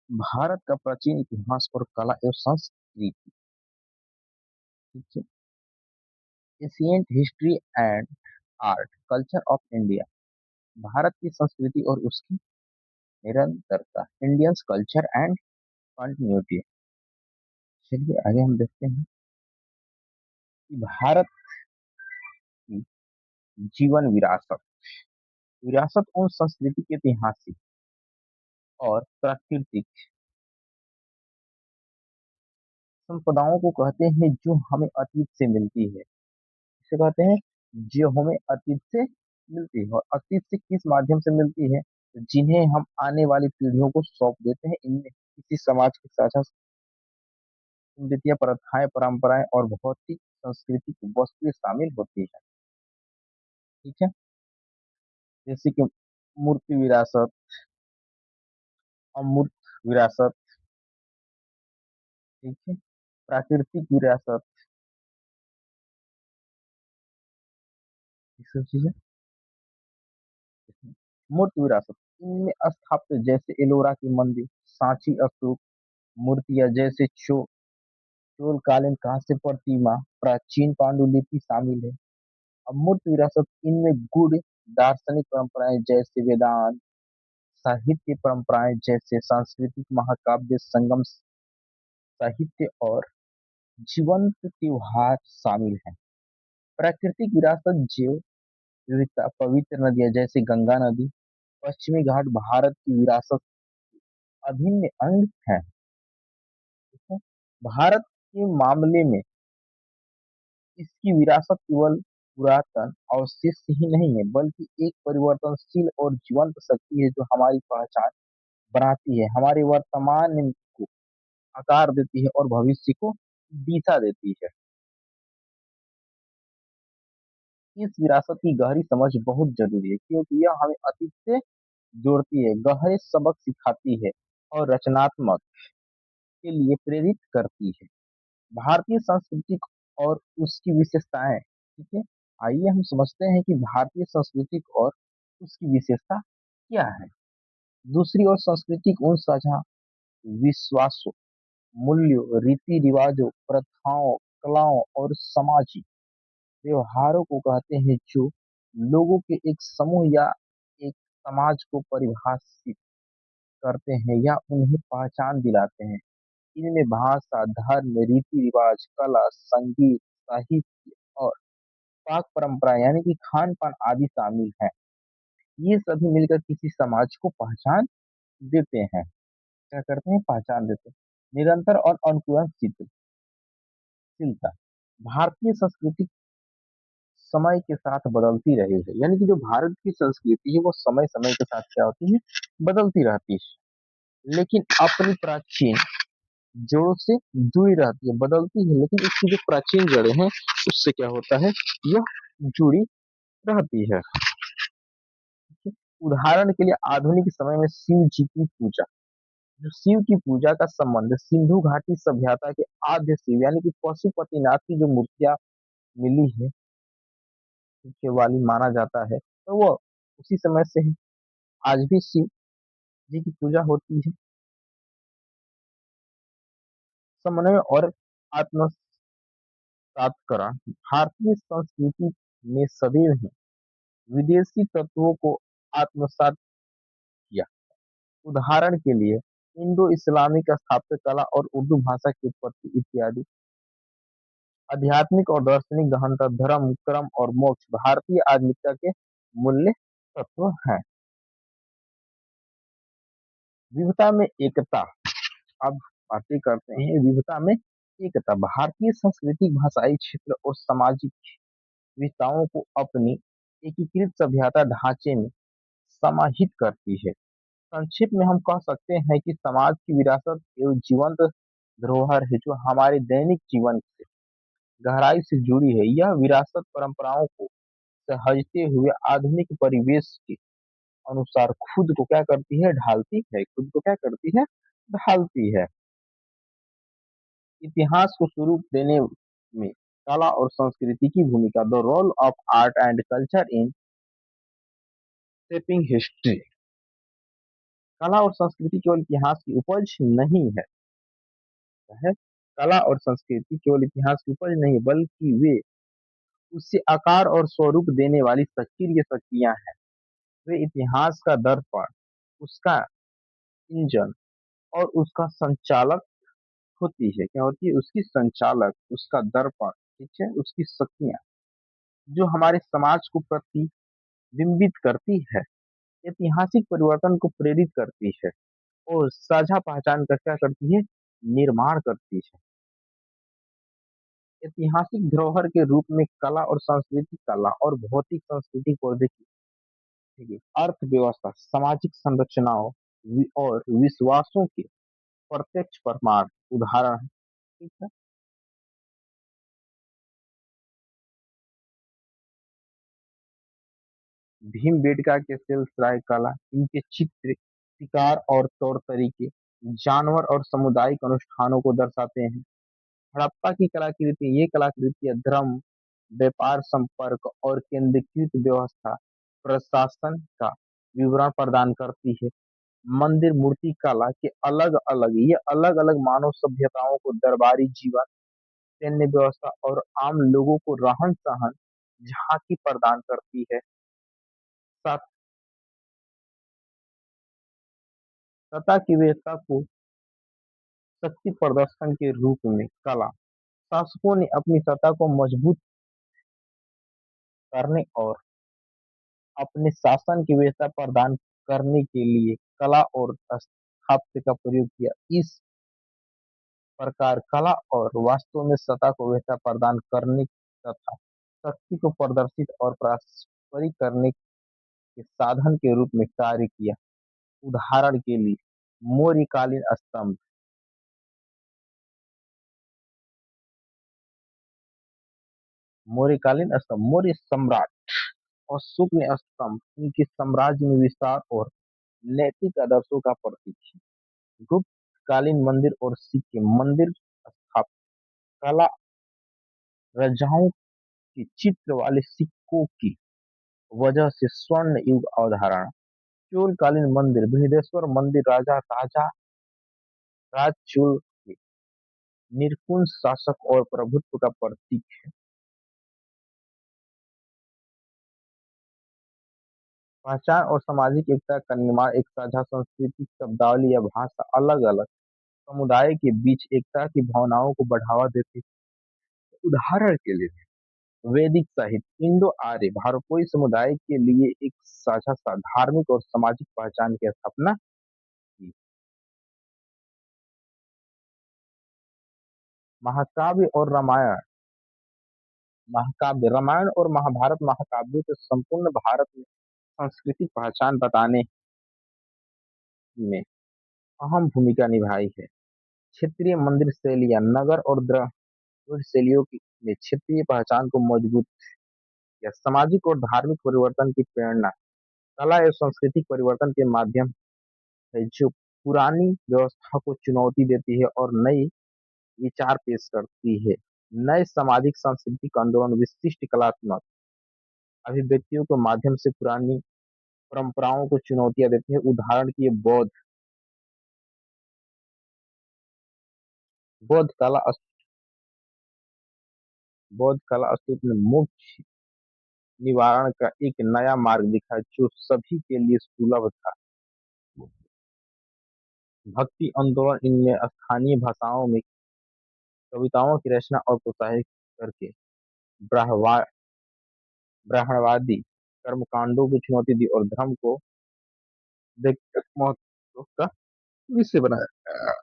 भारत का प्राचीन इतिहास और कला एवं संस्कृति। ठीक है। Ancient history and art culture of India. Bharat की संस्कृति और उसकी निरंतरता। Indians culture and continuity. चलिए आगे हम देखते हैं कि भारत की जीवन विरासत। विरासत उन संस्कृति के ऐतिहासिक और प्राकृतिक संपदाओं को कहते हैं जो हमें अतीत से मिलती है। इसे कहते हैं जो हमें अतीत से मिलती है, और अतीत से किस माध्यम से मिलती है, जिन्हें हम आने वाली पीढ़ियों को सौंप देते हैं। इनमें किसी समाज की साझा स्मृतियां, प्रथाएं, परंपराएं और भौतिक सांस्कृतिक वस्तुएं शामिल होती है। ठीक है। जैसे कि मूर्ति विरासत, अमूर्त विरासत। ठीक है। प्राकृतिक विरासत, ये सब चीजें। मूर्त विरासत, इनमें स्थापत्य जैसे एलोरा की मंदिर, सांची स्तूप, मूर्तियां जैसे चोलकालीन कांस्य प्रतिमा, प्राचीन पांडुलिपि शामिल है। अमूर्त विरासत, इनमें गुड़ दार्शनिक परंपराएं जैसे वेदांत, साहित्य परंपराएं जैसे सांस्कृतिक महाकाव्य, संगम साहित्य और जीवंत त्योहार शामिल हैं। प्राकृतिक विरासत, जैव विविधता, पवित्र नदियां जैसे गंगा नदी, पश्चिमी घाट भारत की विरासत अभिन्न अंग है। ठीक है? भारत के मामले में इसकी विरासत केवल पुरातन अवशेष ही नहीं है, बल्कि एक परिवर्तनशील और जीवंत शक्ति है जो हमारी पहचान बनाती है, हमारे वर्तमान को आकार देती है और भविष्य को दिशा देती है। इस विरासत की गहरी समझ बहुत जरूरी है, क्योंकि यह हमें अतीत से जोड़ती है, गहरे सबक सिखाती है और रचनात्मक के लिए प्रेरित करती है। भारतीय संस्कृति और उसकी विशेषताएं। ठीक है। आइए हम समझते हैं कि भारतीय संस्कृति और उसकी विशेषता क्या है। दूसरी ओर सांस्कृतिक उन साझा विश्वासों, मूल्यों, रीति रिवाजों, प्रथाओं, कलाओं और सामाजिक व्यवहारों को कहते हैं जो लोगों के एक समूह या एक समाज को परिभाषित करते हैं या उन्हें पहचान दिलाते हैं। इनमें भाषा, धर्म, रीति रिवाज, कला, संगीत, साहित्य और पाक परंपरा यानी कि खान पान आदि शामिल है। ये सभी मिलकर किसी समाज को पहचान देते हैं। क्या करते हैं? पहचान देते हैं। निरंतर और अनुकूलनशीलता। भारतीय संस्कृति समय के साथ बदलती रही है, यानी कि जो भारत की संस्कृति है वो समय समय के साथ क्या होती है, बदलती रहती है, लेकिन अपनी प्राचीन जड़ों से जुड़ी रहती है। बदलती है लेकिन इसकी जो प्राचीन जड़ें हैं उससे क्या होता है, यह जुड़ी रहती है। उदाहरण के लिए आधुनिक समय में शिव जी की पूजा, जो शिव की पूजा का संबंध सिंधु घाटी सभ्यता के आद्य शिव यानी कि पशुपतिनाथ की जो मूर्तियां मिली है के वाली माना जाता है, तो वो उसी समय से है। आज भी शिव जी की पूजा होती है। समन्वय और आत्मसातकरण, भारतीय संस्कृति में सदैव ही विदेशी तत्वों को आत्मसात किया। उदाहरण के लिए इंडो इस्लामिक स्थापत्य कला और उर्दू भाषा की उत्पत्ति इत्यादि। आध्यात्मिक और दार्शनिक गहनता, धर्म, कर्म और मोक्ष भारतीय आधुनिकता के मूल्य तत्व हैं। विविधता में एकता। अब बातें करते हैं विविधता में एकता। भारतीय सांस्कृतिक, भाषाई क्षेत्र और सामाजिक विविधताओं को अपनी एकीकृत सभ्यता ढांचे में समाहित करती है। संक्षिप्त में हम कह सकते हैं कि समाज की विरासत एवं जीवंत धरोहर है जो हमारे दैनिक जीवन से गहराई से जुड़ी है। यह विरासत परंपराओं को सहेजते हुए आधुनिक परिवेश के अनुसार खुद को क्या करती है, ढालती है। खुद को क्या करती है, ढालती है। इतिहास को स्वरूप देने में कला और संस्कृति की भूमिका। The role of art and culture in shaping history. कला और संस्कृति केवल इतिहास की उपज नहीं है। कला और संस्कृति केवल इतिहास की उपज नहीं बल्कि वे उसे आकार और स्वरूप देने वाली सक्रिय शक्तियां हैं। वे इतिहास का दर्पण, उसका इंजन और उसका संचालक होती है। क्या होती है? उसकी संचालक, उसका दर्पण, ठीक है, उसकी शक्तियां जो हमारे समाज को प्रतिबिंबित करती है, ऐतिहासिक परिवर्तन को प्रेरित करती है और साझा पहचान का क्या करती है? निर्माण करती है। ऐतिहासिक धरोहर के रूप में कला और संस्कृति, कला और भौतिक संस्कृति को देखिए, ठीक है, अर्थव्यवस्था, सामाजिक संरचनाओं और विश्वासों के प्रत्यक्ष प्रमाण उदाहरण है। ठीक है। भीमबेटका के सिलसिला कला, इनके चित्र, शिकार और तौर तरीके, जानवर और सामुदायिक अनुष्ठानों को दर्शाते हैं। हड़प्पा की कलाकृति, ये कलाकृतियां धर्म, व्यापार, संपर्क और केंद्रीकृत व्यवस्था प्रशासन का विवरण प्रदान करती है। मंदिर मूर्ति कला के अलग अलग, ये अलग अलग मानव सभ्यताओं को दरबारी जीवन, सैन्य व्यवस्था और आम लोगों को रहन सहन झांकी प्रदान करती है। साथ सत्ता की व्यवस्था को शक्ति प्रदर्शन के रूप में कला शासकों ने अपनी सत्ता को मजबूत करने और अपने शासन की व्यवस्था प्रदान करने के लिए कला और स्थापत्य का प्रयोग किया। इस प्रकार कला और वास्तव में सत्ता को व्यवस्था प्रदान करने तथा शक्ति को प्रदर्शित और पारस्परिक करने के साधन के रूप में कार्य किया। उदाहरण के लिए मौर्यकालीन स्तंभ, मौर्यकालीन स्तंभ, मौर्य सम्राट अशोक ने स्तंभ उनके साम्राज्य में विस्तार और नैतिक आदर्शों का प्रतीक है। गुप्त कालीन मंदिर और सिक्के, मंदिर स्थापना कला, राजाओं के चित्र वाले सिक्कों की वजह से स्वर्ण युग अवधारणा। चोलकालीन मंदिर, बृहदेश्वर मंदिर राजा राजा राज चोल के निरंकुश शासक और प्रभुत्व का प्रतीक है। पहचान और सामाजिक एकता का निर्माण, एक साझा संस्कृति, शब्दावली या भाषा अलग अलग समुदाय के बीच एकता की भावनाओं को बढ़ावा देती है। उदाहरण के लिए वैदिक साहित्य, इंडो आर्य भारतीय समुदाय के लिए एक साझा धार्मिक और सामाजिक पहचान की स्थापना की। महाकाव्य और रामायण, महाकाव्य रामायण और महाभारत महाकाव्यों के संपूर्ण भारत में सांस्कृतिक पहचान बताने में अहम भूमिका निभाई है। क्षेत्रीय मंदिर शैलियां, नगर और द्रविड़ शैलियों ने क्षेत्रीय पहचान को मजबूत किया। सामाजिक और धार्मिक परिवर्तन की प्रेरणा, कला एवं सांस्कृतिक परिवर्तन के माध्यम है जो पुरानी व्यवस्था को चुनौती देती है और नई विचार पेश करती है। नए सामाजिक सांस्कृतिक आंदोलन विशिष्ट कलात्मक अभिव्यक्तियों के माध्यम से पुरानी परंपराओं को चुनौतियां देते हैं। उदाहरण के लिए बौद्ध कला, बौद्ध कला अस्तित्व में मोक्ष निवारण का एक नया मार्ग दिखा जो सभी के लिए सुलभ था। भक्ति आंदोलन, इनमें स्थानीय भाषाओं में कविताओं की रचना और प्रोत्साहित करके ब्राह्मवा ब्राह्मणवादी कर्मकांडों को चुनौती दी और धर्म को व्यक्तिगत महत्व का विषय बनाया।